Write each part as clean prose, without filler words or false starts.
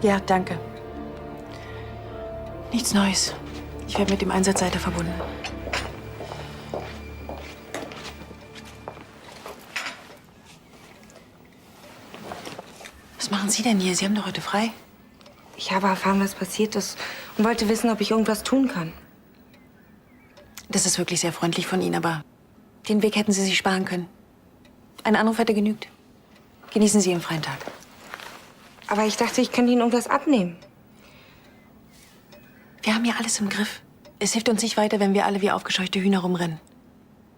Ja, danke. Nichts Neues. Ich werde mit dem Einsatzleiter verbunden. Was machen Sie denn hier? Sie haben doch heute frei. Ich habe erfahren, was passiert ist und wollte wissen, ob ich irgendwas tun kann. Das ist wirklich sehr freundlich von Ihnen, aber den Weg hätten Sie sich sparen können. Ein Anruf hätte genügt. Genießen Sie Ihren freien Tag. Aber ich dachte, ich könnte Ihnen irgendwas abnehmen. Wir haben hier alles im Griff. Es hilft uns nicht weiter, wenn wir alle wie aufgescheuchte Hühner rumrennen.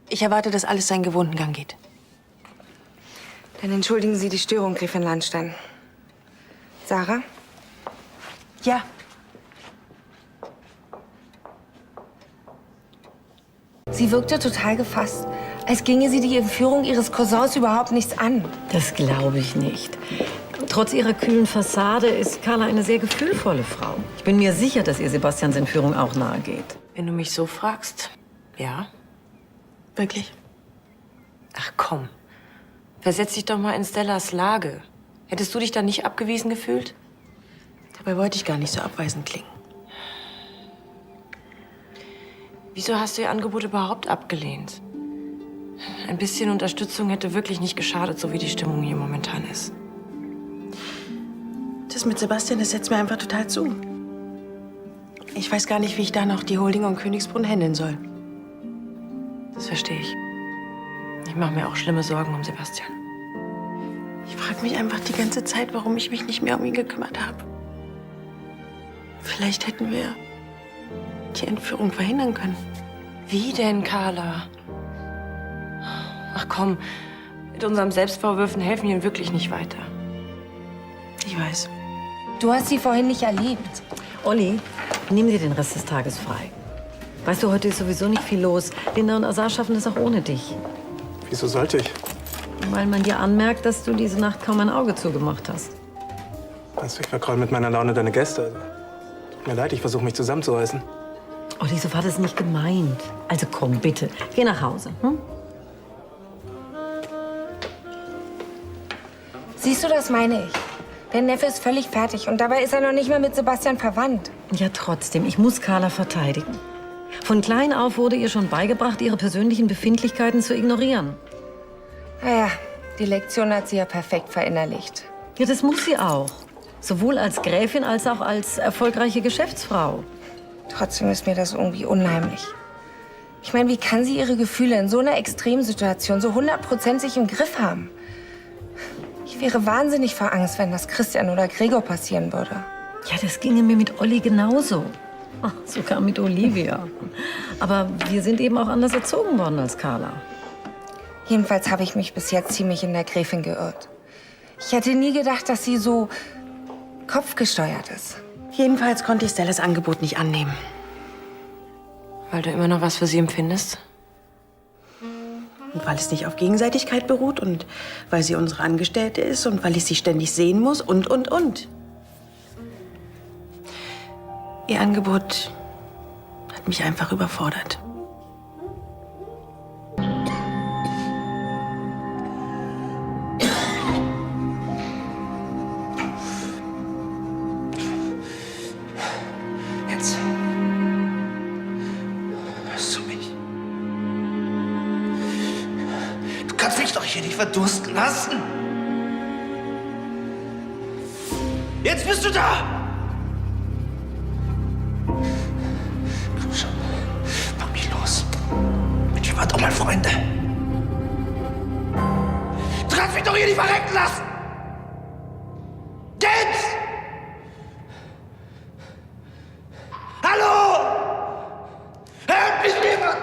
Ich erwarte, dass alles seinen gewohnten Gang geht. Dann entschuldigen Sie die Störung, Gräfin Landstein. Sarah? Ja. Sie wirkte total gefasst, als ginge sie die Entführung ihres Cousins überhaupt nichts an. Das glaube ich nicht. Trotz ihrer kühlen Fassade ist Carla eine sehr gefühlvolle Frau. Ich bin mir sicher, dass ihr Sebastians Entführung auch nahe geht. Wenn du mich so fragst, ja. Wirklich? Ach komm, versetz dich doch mal in Stellas Lage. Hättest du dich dann nicht abgewiesen gefühlt? Dabei wollte ich gar nicht so abweisend klingen. Wieso hast du ihr Angebot überhaupt abgelehnt? Ein bisschen Unterstützung hätte wirklich nicht geschadet, so wie die Stimmung hier momentan ist. Das mit Sebastian, das setzt mir einfach total zu. Ich weiß gar nicht, wie ich da noch die Holding und Königsbrunn handeln soll. Das verstehe ich. Ich mache mir auch schlimme Sorgen um Sebastian. Ich frage mich einfach die ganze Zeit, warum ich mich nicht mehr um ihn gekümmert habe. Vielleicht hätten wir die Entführung verhindern können. Wie denn, Carla? Ach komm, mit unseren Selbstvorwürfen helfen wir wirklich nicht weiter. Ich weiß. Du hast sie vorhin nicht erlebt. Olli, nimm dir den Rest des Tages frei. Weißt du, heute ist sowieso nicht viel los. Linda und Azar schaffen es auch ohne dich. Wieso sollte ich? Weil man dir anmerkt, dass du diese Nacht kaum ein Auge zugemacht hast. Also ich verkraul mit meiner Laune deine Gäste. Tut mir leid, ich versuche mich zusammenzureißen. Olli, so war das nicht gemeint. Also komm, bitte, geh nach Hause. Hm? Siehst du, das meine ich. Der Neffe ist völlig fertig und dabei ist er noch nicht mal mit Sebastian verwandt. Ja, trotzdem, ich muss Carla verteidigen. Von klein auf wurde ihr schon beigebracht, ihre persönlichen Befindlichkeiten zu ignorieren. Naja, die Lektion hat sie ja perfekt verinnerlicht. Ja, das muss sie auch. Sowohl als Gräfin als auch als erfolgreiche Geschäftsfrau. Trotzdem ist mir das irgendwie unheimlich. Ich meine, wie kann sie ihre Gefühle in so einer Extremsituation so 100% im Griff haben? Ich wäre wahnsinnig vor Angst, wenn das Christian oder Gregor passieren würde. Ja, das ginge mir mit Olli genauso. Ach, sogar mit Olivia. Aber wir sind eben auch anders erzogen worden als Carla. Jedenfalls habe ich mich bis jetzt ziemlich in der Gräfin geirrt. Ich hätte nie gedacht, dass sie so kopfgesteuert ist. Jedenfalls konnte ich Stellas Angebot nicht annehmen. Weil du immer noch was für sie empfindest? Und weil es nicht auf Gegenseitigkeit beruht und weil sie unsere Angestellte ist und weil ich sie ständig sehen muss und. Ihr Angebot hat mich einfach überfordert. Jetzt. Hörst du mich? Du kannst mich doch hier nicht verdursten lassen. Jetzt bist du da! Komm schon. Mach mich los. Mensch, wir waren doch mal Freunde. Du kannst mich doch hier nicht verrecken lassen! Jetzt! Hallo! Hört mich jemand?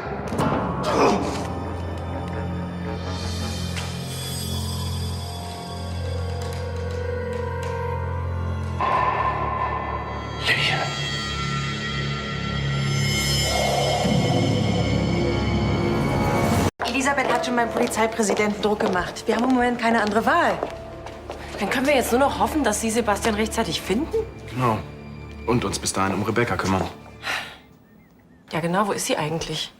Livia. Elisabeth hat schon beim Polizeipräsidenten Druck gemacht. Wir haben im Moment keine andere Wahl. Dann können wir jetzt nur noch hoffen, dass sie Sebastian rechtzeitig finden? Genau. Und uns bis dahin um Rebecca kümmern. Ja genau, wo ist sie eigentlich?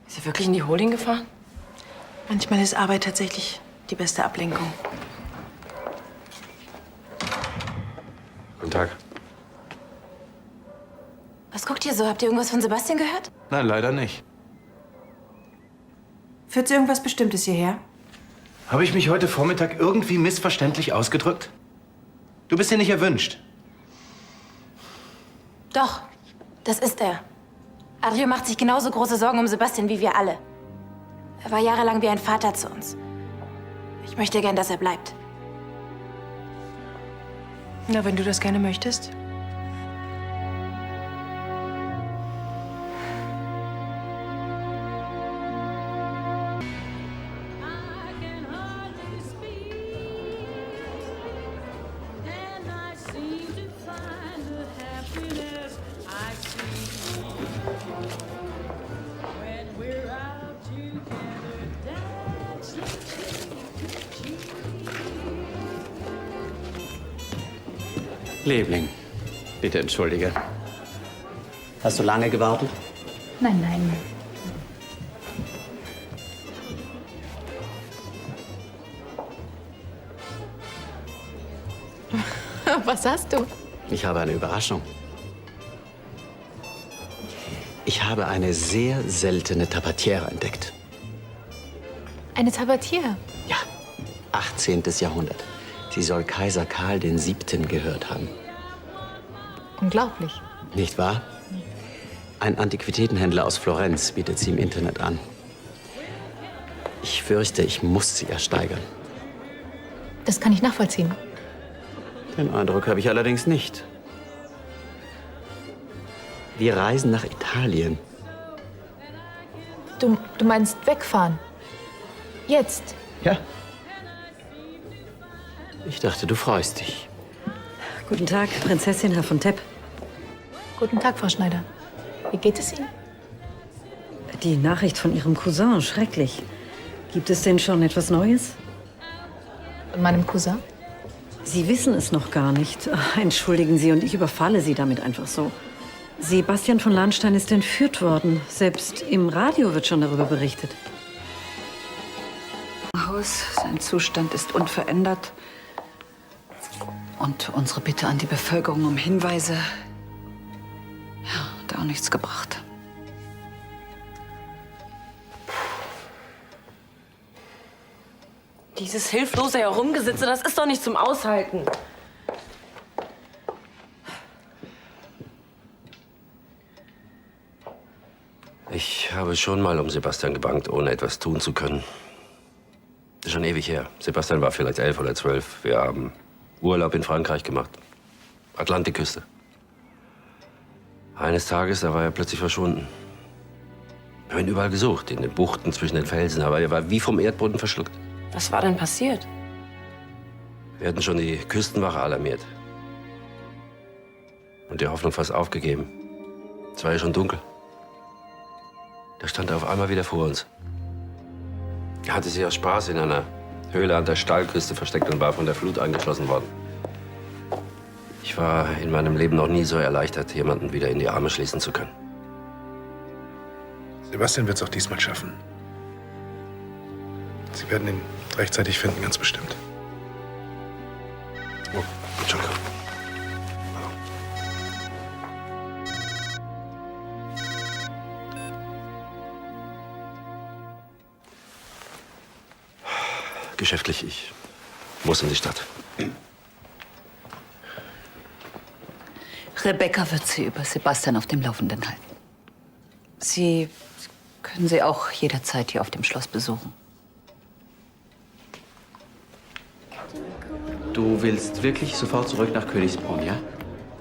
Ist sie wirklich in die Holding gefahren? Manchmal ist Arbeit tatsächlich die beste Ablenkung. Guten Tag. Was guckt ihr so? Habt ihr irgendwas von Sebastian gehört? Nein, leider nicht. Führt Sie irgendwas Bestimmtes hierher? Habe ich mich heute Vormittag irgendwie missverständlich ausgedrückt? Du bist hier nicht erwünscht. Doch, das ist er. Adrio macht sich genauso große Sorgen um Sebastian wie wir alle. Er war jahrelang wie ein Vater zu uns. Ich möchte gern, dass er bleibt. Na, wenn du das gerne möchtest. Liebling, bitte entschuldige. Hast du lange gewartet? Nein, nein. Was hast du? Ich habe eine Überraschung. Ich habe eine sehr seltene Tabatiere entdeckt. Eine Tabatiere? Ja, 18. Jahrhundert. Sie soll Kaiser Karl VII. Gehört haben. Unglaublich. Nicht wahr? Ein Antiquitätenhändler aus Florenz bietet sie im Internet an. Ich fürchte, ich muss sie ersteigern. Das kann ich nachvollziehen. Den Eindruck habe ich allerdings nicht. Wir reisen nach Italien. Du meinst wegfahren? Jetzt? Ja. Ich dachte, du freust dich. Guten Tag, Prinzessin, Herr von Tepp. Guten Tag, Frau Schneider. Wie geht es Ihnen? Die Nachricht von Ihrem Cousin, schrecklich. Gibt es denn schon etwas Neues? Von meinem Cousin? Sie wissen es noch gar nicht. Entschuldigen Sie, und ich überfalle Sie damit einfach so. Sebastian von Lahnstein ist entführt worden. Selbst im Radio wird schon darüber berichtet. Sein Zustand ist unverändert. Und unsere Bitte an die Bevölkerung um Hinweise, ja, hat auch nichts gebracht. Dieses hilflose Herumgesitze, das ist doch nicht zum Aushalten. Ich habe schon mal um Sebastian gebangt, ohne etwas tun zu können. Das ist schon ewig her. Sebastian war vielleicht 11 oder 12. Wir haben Urlaub in Frankreich gemacht. Atlantikküste. Eines Tages, da war er plötzlich verschwunden. Wir haben ihn überall gesucht, in den Buchten zwischen den Felsen, aber er war wie vom Erdboden verschluckt. Was war denn passiert? Wir hatten schon die Küstenwache alarmiert. Und die Hoffnung fast aufgegeben. Es war ja schon dunkel. Da stand er auf einmal wieder vor uns. Er hatte sich aus Spaß in einer Höhle an der Steilküste versteckt und war von der Flut eingeschlossen worden. Ich war in meinem Leben noch nie so erleichtert, jemanden wieder in die Arme schließen zu können. Sebastian wird es auch diesmal schaffen. Sie werden ihn rechtzeitig finden, ganz bestimmt. Oh, Entschuldigung. Geschäftlich, ich muss in die Stadt. Rebecca wird Sie über Sebastian auf dem Laufenden halten. Sie können Sie auch jederzeit hier auf dem Schloss besuchen. Du willst wirklich sofort zurück nach Königsbrunn, ja?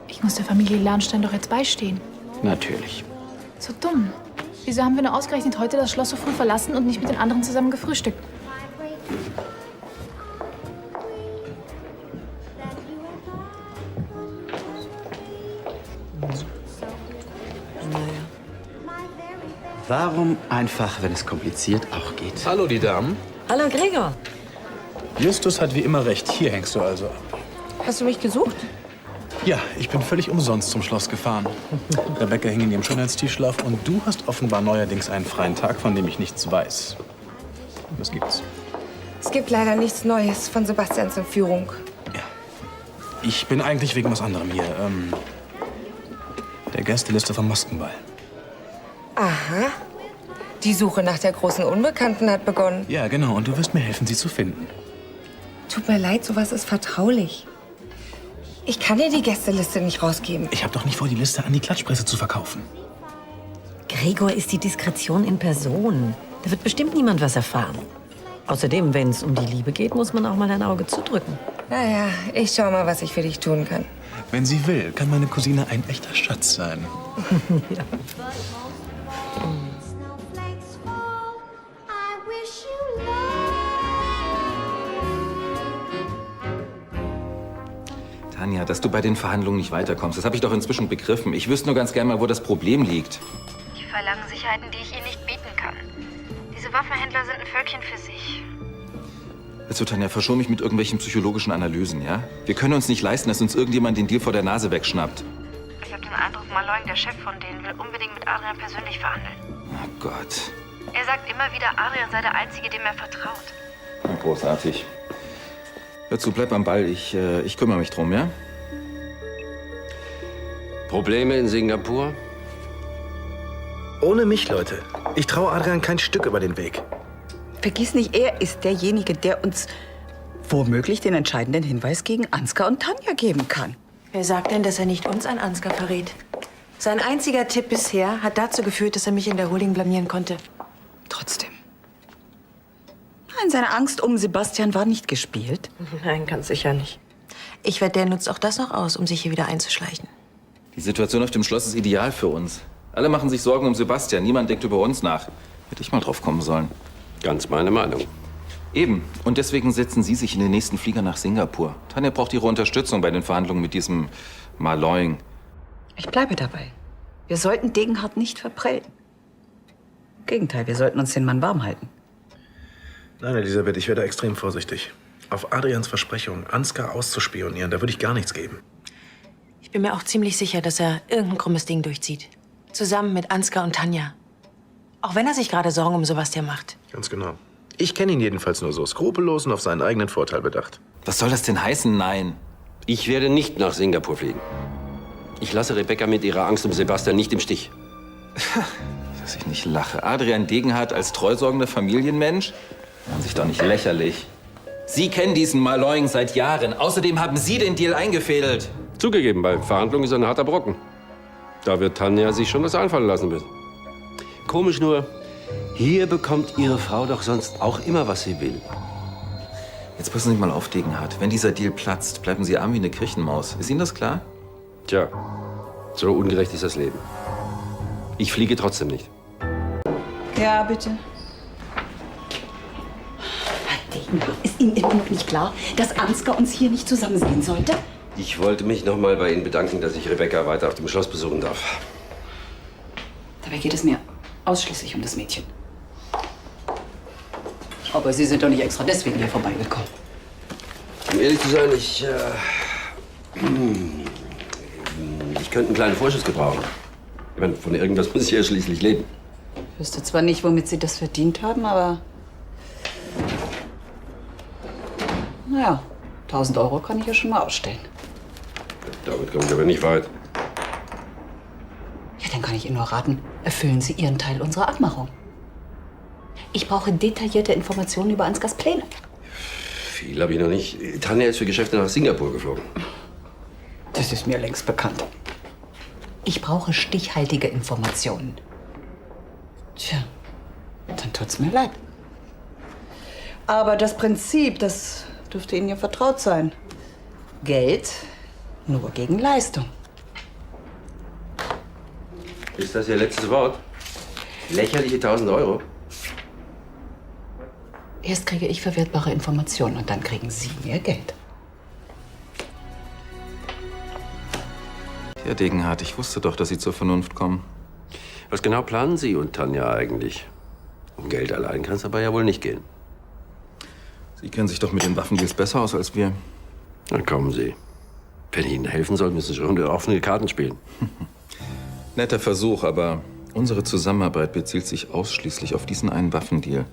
Ich muss der Familie Lahnstein doch jetzt beistehen. Natürlich. So dumm. Wieso haben wir nur ausgerechnet heute das Schloss so früh verlassen und nicht mit den anderen zusammen gefrühstückt? Warum einfach, wenn es kompliziert auch geht? Hallo, die Damen. Hallo, Gregor. Justus hat wie immer recht. Hier hängst du also ab. Hast du mich gesucht? Ja, ich bin völlig umsonst zum Schloss gefahren. Rebecca hing in ihrem Schönheitstiefschlaf und du hast offenbar neuerdings einen freien Tag, von dem ich nichts weiß. Was gibt's? Es gibt leider nichts Neues von Sebastians Entführung. Ja. Ich bin eigentlich wegen was anderem hier. Der Gästeliste vom Maskenball. Aha. Die Suche nach der großen Unbekannten hat begonnen. Ja, genau. Und du wirst mir helfen, sie zu finden. Tut mir leid, sowas ist vertraulich. Ich kann dir die Gästeliste nicht rausgeben. Ich habe doch nicht vor, die Liste an die Klatschpresse zu verkaufen. Gregor ist die Diskretion in Person. Da wird bestimmt niemand was erfahren. Außerdem, wenn es um die Liebe geht, muss man auch mal ein Auge zudrücken. Naja, ich schau mal, was ich für dich tun kann. Wenn sie will, kann meine Cousine ein echter Schatz sein. Ja. Tanja, dass du bei den Verhandlungen nicht weiterkommst, das habe ich doch inzwischen begriffen. Ich wüsste nur ganz gern mal, wo das Problem liegt. Die verlangen Sicherheiten, die ich ihnen nicht bieten kann. Diese Waffenhändler sind ein Völkchen für sich. Also, Tanja, verschon mich mit irgendwelchen psychologischen Analysen, ja? Wir können uns nicht leisten, dass uns irgendjemand den Deal vor der Nase wegschnappt. Ich habe den Eindruck, Maloing, der Chef von denen, will unbedingt mit Adrian persönlich verhandeln. Oh Gott. Er sagt immer wieder, Adrian sei der Einzige, dem er vertraut. Na, großartig. Hör zu, bleib am Ball. Ich kümmere mich drum, ja? Probleme in Singapur? Ohne mich, Leute. Ich traue Adrian kein Stück über den Weg. Vergiss nicht, er ist derjenige, der uns womöglich den entscheidenden Hinweis gegen Ansgar und Tanja geben kann. Wer sagt denn, dass er nicht uns an Ansgar verrät? Sein einziger Tipp bisher hat dazu geführt, dass er mich in der Holding blamieren konnte. Trotzdem. Nein, seine Angst um Sebastian war nicht gespielt. Nein, ganz sicher nicht. Ich wette, der nutzt auch das noch aus, um sich hier wieder einzuschleichen. Die Situation auf dem Schloss ist ideal für uns. Alle machen sich Sorgen um Sebastian. Niemand denkt über uns nach. Hätte ich mal drauf kommen sollen. Ganz meine Meinung. Eben. Und deswegen setzen Sie sich in den nächsten Flieger nach Singapur. Tanja braucht Ihre Unterstützung bei den Verhandlungen mit diesem Maloing. Ich bleibe dabei. Wir sollten Degenhardt nicht verprellen. Im Gegenteil, wir sollten uns den Mann warm halten. Nein, Elisabeth, ich werde extrem vorsichtig. Auf Adrians Versprechung, Ansgar auszuspionieren, da würde ich gar nichts geben. Ich bin mir auch ziemlich sicher, dass er irgendein krummes Ding durchzieht. Zusammen mit Ansgar und Tanja. Auch wenn er sich gerade Sorgen um Sebastian macht. Ganz genau. Ich kenne ihn jedenfalls nur so skrupellos und auf seinen eigenen Vorteil bedacht. Was soll das denn heißen? Nein. Ich werde nicht nach Singapur fliegen. Ich lasse Rebecca mit ihrer Angst um Sebastian nicht im Stich. Dass ich nicht lache. Adrian Degenhardt als treusorgender Familienmensch? Machen sich doch nicht lächerlich. Sie kennen diesen Maloing seit Jahren. Außerdem haben Sie den Deal eingefädelt. Zugegeben, bei Verhandlungen ist er ein harter Brocken. Da wird Tanja sich schon was einfallen lassen müssen. Komisch nur, hier bekommt Ihre Frau doch sonst auch immer, was sie will. Jetzt passen Sie mal auf, Degenhardt. Wenn dieser Deal platzt, bleiben Sie arm wie eine Kirchenmaus. Ist Ihnen das klar? Tja, so ungerecht ist das Leben. Ich fliege trotzdem nicht. Ja, bitte. Herr Degenhardt, ist Ihnen immer noch nicht klar, dass Ansgar uns hier nicht zusammen sehen sollte? Ich wollte mich noch mal bei Ihnen bedanken, dass ich Rebecca weiter auf dem Schloss besuchen darf. Dabei geht es mir ausschließlich um das Mädchen. Aber Sie sind doch nicht extra deswegen hier vorbeigekommen. Um ehrlich zu sein, ich könnte einen kleinen Vorschuss gebrauchen. Ich meine, von irgendwas muss ich ja schließlich leben. Ich wüsste zwar nicht, womit Sie das verdient haben, aber... Naja, 1.000 Euro kann ich ja schon mal ausstellen. Damit komme ich aber nicht weit. Ja, dann kann ich Ihnen nur raten, erfüllen Sie Ihren Teil unserer Abmachung. Ich brauche detaillierte Informationen über Ansgars Pläne. Viel habe ich noch nicht. Tanja ist für Geschäfte nach Singapur geflogen. Das ist mir längst bekannt. Ich brauche stichhaltige Informationen. Tja, dann tut's mir leid. Aber das Prinzip, das dürfte Ihnen ja vertraut sein. Geld nur gegen Leistung. Ist das Ihr letztes Wort? Lächerliche 1.000 Euro? Erst kriege ich verwertbare Informationen und dann kriegen Sie mehr Geld. Herr Degenhardt, ich wusste doch, dass Sie zur Vernunft kommen. Was genau planen Sie und Tanja eigentlich? Um Geld allein kann es aber ja wohl nicht gehen. Sie kennen sich doch mit den Waffendeals besser aus als wir. Dann kommen Sie. Wenn ich Ihnen helfen soll, müssen Sie schon offene Karten spielen. Netter Versuch, aber unsere Zusammenarbeit bezielt sich ausschließlich auf diesen einen Waffendeal.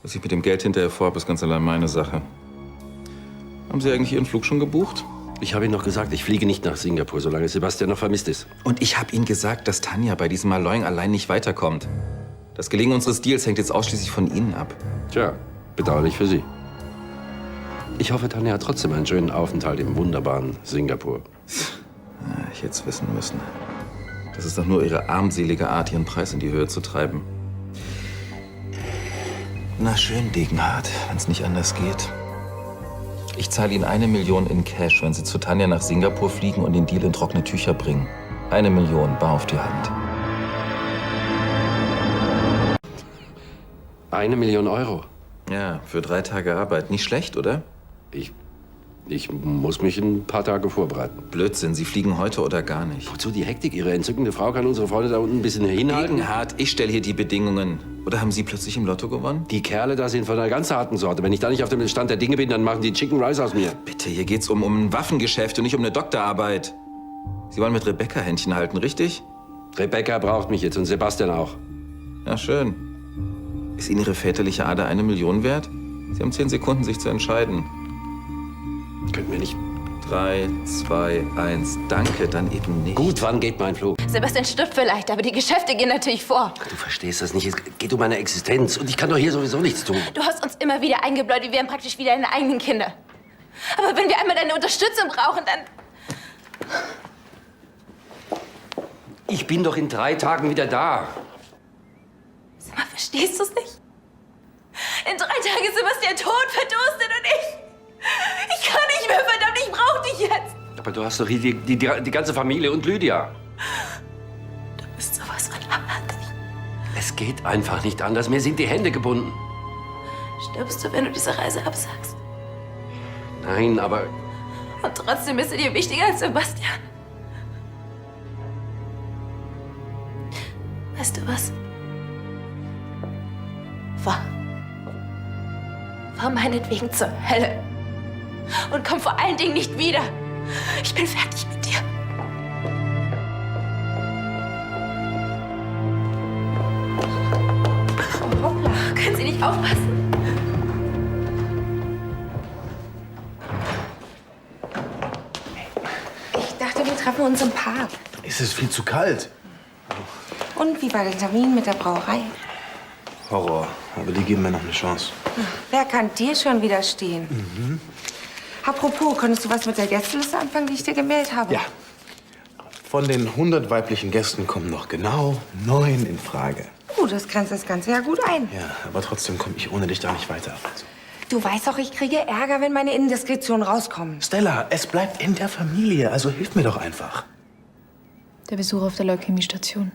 Was ich mit dem Geld hinterher vorhabe, ist ganz allein meine Sache. Haben Sie eigentlich Ihren Flug schon gebucht? Ich habe Ihnen noch gesagt, ich fliege nicht nach Singapur, solange Sebastian noch vermisst ist. Und ich habe Ihnen gesagt, dass Tanja bei diesem Maloing allein nicht weiterkommt. Das Gelingen unseres Deals hängt jetzt ausschließlich von Ihnen ab. Tja, bedauerlich für Sie. Ich hoffe, Tanja hat trotzdem einen schönen Aufenthalt im wunderbaren Singapur. Ich hätte es wissen müssen. Das ist doch nur Ihre armselige Art, Ihren Preis in die Höhe zu treiben. Na schön, Degenhardt, wenn es nicht anders geht. Ich zahle Ihnen 1 Million in Cash, wenn Sie zu Tanja nach Singapur fliegen und den Deal in trockene Tücher bringen. 1 Million, bar auf die Hand. 1 Million Euro? Ja, für 3 Tage Arbeit. Nicht schlecht, oder? Ich muss mich ein paar Tage vorbereiten. Blödsinn, Sie fliegen heute oder gar nicht. Wozu die Hektik? Ihre entzückende Frau kann unsere Freunde da unten ein bisschen hinhalten. Degenhardt, ich stelle hier die Bedingungen. Oder haben Sie plötzlich im Lotto gewonnen? Die Kerle da sind von einer ganz harten Sorte. Wenn ich da nicht auf dem Stand der Dinge bin, dann machen die Chicken Rice aus mir. Bitte, hier geht's um ein Waffengeschäft und nicht um eine Doktorarbeit. Sie wollen mit Rebecca Händchen halten, richtig? Rebecca braucht mich jetzt und Sebastian auch. Ja, schön. Ist Ihnen Ihre väterliche Ader 1 Million wert? Sie haben 10 Sekunden, sich zu entscheiden. Könnten wir nicht... 3, 2, 1. Danke, dann eben nicht. Gut, wann geht mein Flug? Sebastian stirbt vielleicht, aber die Geschäfte gehen natürlich vor. Du verstehst das nicht. Es geht um meine Existenz. Und ich kann doch hier sowieso nichts tun. Du hast uns immer wieder eingebläut, wir wären praktisch wie deine eigenen Kinder. Aber wenn wir einmal deine Unterstützung brauchen, dann... Ich bin doch in 3 Tagen wieder da. Sag mal, verstehst du es nicht? In 3 Tagen ist Sebastian tot, verdurstet und ich... Ich kann nicht mehr, verdammt, ich brauch dich jetzt. Aber du hast doch hier die ganze Familie und Lydia. Du bist sowas von abartig. Es geht einfach nicht anders. Mir sind die Hände gebunden. Stirbst du, wenn du diese Reise absagst? Nein, aber... Und trotzdem ist er dir wichtiger als Sebastian. Weißt du was? Fahr. Fahr meinetwegen zur Hölle. Und komm vor allen Dingen nicht wieder. Ich bin fertig mit dir. Hoppla, können Sie nicht aufpassen? Ich dachte, wir treffen uns im Park. Es ist viel zu kalt. Und wie war der Termin mit der Brauerei? Horror. Aber die geben mir noch eine Chance. Wer kann dir schon widerstehen? Mhm. Apropos, konntest du was mit der Gästeliste anfangen, die ich dir gemeldet habe? Ja. Von den 100 weiblichen Gästen kommen noch genau 9 in Frage. Das grenzt das Ganze ja gut ein. Ja, aber trotzdem komme ich ohne dich da nicht weiter. Du weißt doch, ich kriege Ärger, wenn meine Indiskretionen rauskommen. Stella, es bleibt in der Familie, also hilf mir doch einfach. Der Besuch auf der Leukämiestation.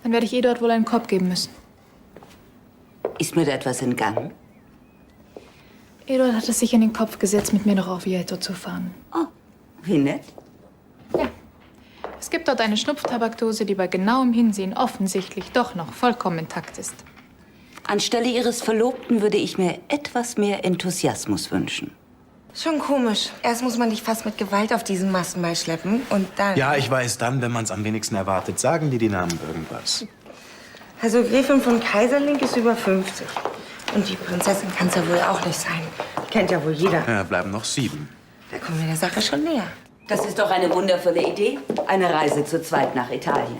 Dann werde ich Eduard wohl einen Korb geben müssen. Ist mir da etwas entgangen? Eduard hat es sich in den Kopf gesetzt, mit mir noch auf Vieto zu fahren. Oh, wie nett. Ja. Es gibt dort eine Schnupftabakdose, die bei genauem Hinsehen offensichtlich doch noch vollkommen intakt ist. Anstelle Ihres Verlobten würde ich mir etwas mehr Enthusiasmus wünschen. Schon komisch. Erst muss man dich fast mit Gewalt auf diesen Massenball schleppen und dann... Ja, ich weiß, dann, wenn man es am wenigsten erwartet, sagen die Namen irgendwas. Also Gräfin von Kaiserlink ist über 50. Und die Prinzessin kann es ja wohl auch nicht sein. Die kennt ja wohl jeder. Ja, bleiben noch 7. Da kommen wir der Sache schon näher. Das ist doch eine wundervolle Idee. Eine Reise zu zweit nach Italien.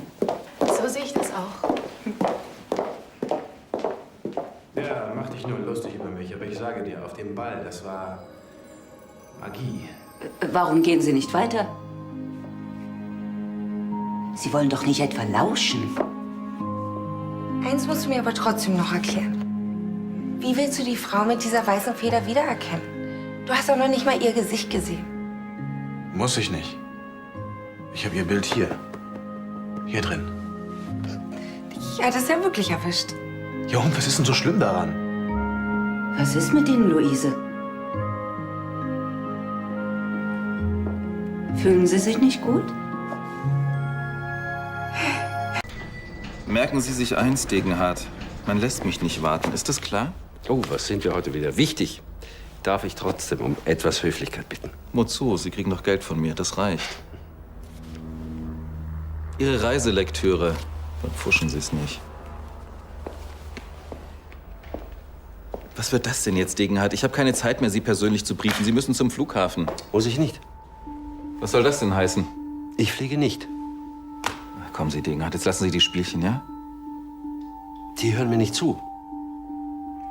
So sehe ich das auch. Ja, mach dich nur lustig über mich, aber ich sage dir, auf dem Ball, das war Magie. Warum gehen Sie nicht weiter? Sie wollen doch nicht etwa lauschen. Eins musst du mir aber trotzdem noch erklären. Wie willst du die Frau mit dieser weißen Feder wiedererkennen? Du hast doch noch nicht mal ihr Gesicht gesehen. Muss ich nicht. Ich habe ihr Bild hier. Hier drin. Ja, das ist ja wirklich erwischt. Ja, und was ist denn so schlimm daran? Was ist mit Ihnen, Luise? Fühlen Sie sich nicht gut? Merken Sie sich eins, Degenhardt. Man lässt mich nicht warten. Ist das klar? Oh, was sind wir heute wieder? Wichtig. Darf ich trotzdem um etwas Höflichkeit bitten? Wozu? Sie kriegen doch Geld von mir. Das reicht. Ihre Was wird das denn jetzt, Degenhardt? Ich habe keine Zeit mehr, Sie persönlich zu briefen. Sie müssen zum Flughafen. Muss ich nicht. Was soll das denn heißen? Ich fliege nicht. Kommen Sie, Degenhardt, jetzt lassen Sie die Spielchen, ja? Die hören mir nicht zu.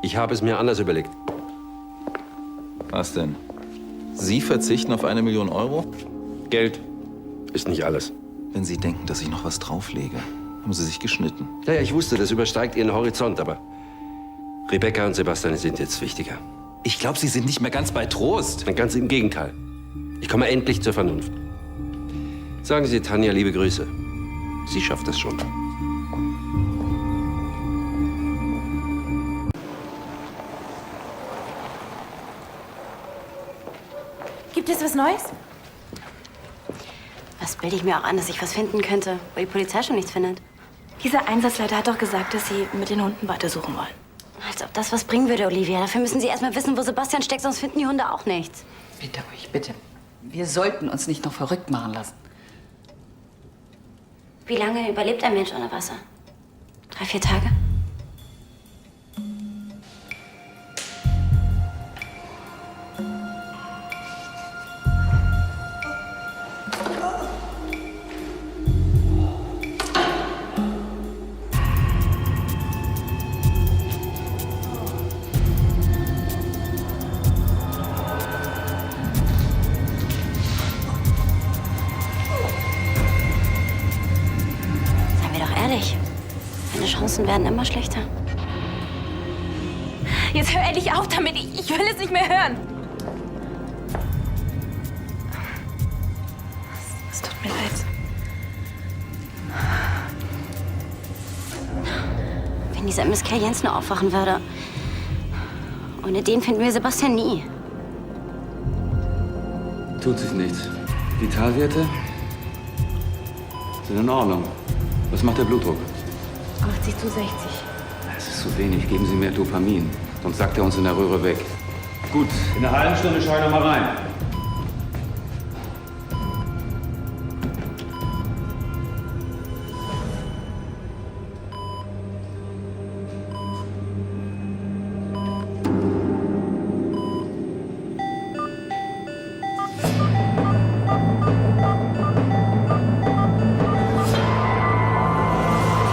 Ich habe es mir anders überlegt. Was denn? Sie verzichten auf 1 Million Euro? Geld ist nicht alles. Wenn Sie denken, dass ich noch was drauflege, haben Sie sich geschnitten. Ja, ich wusste, das übersteigt Ihren Horizont, aber Rebecca und Sebastian sind jetzt wichtiger. Ich glaube, Sie sind nicht mehr ganz bei Trost. Ganz im Gegenteil. Ich komme endlich zur Vernunft. Sagen Sie Tanja liebe Grüße. Sie schafft das schon. Gibt es was Neues? Was bilde ich mir auch an, dass ich was finden könnte, wo die Polizei schon nichts findet? Dieser Einsatzleiter hat doch gesagt, dass Sie mit den Hunden weitersuchen wollen. Als ob das was bringen würde, Olivia. Dafür müssen Sie erst mal wissen, wo Sebastian steckt, sonst finden die Hunde auch nichts. Bitte ruhig, bitte. Wir sollten uns nicht noch verrückt machen lassen. Wie lange überlebt ein Mensch unter Wasser? 3, 4 Tage? Meine Chancen werden immer schlechter. Jetzt hör endlich auf damit. Ich will es nicht mehr hören. Es tut mir leid. Wenn dieser Misskerl Jens nur aufwachen würde. Ohne den finden wir Sebastian nie. Tut sich nichts. Vitalwerte sind in Ordnung. Was macht der Blutdruck? 80/60. Das ist zu wenig. Geben Sie mehr Dopamin. Sonst sackt er uns in der Röhre weg. Gut, in einer halben Stunde schau ich noch mal rein.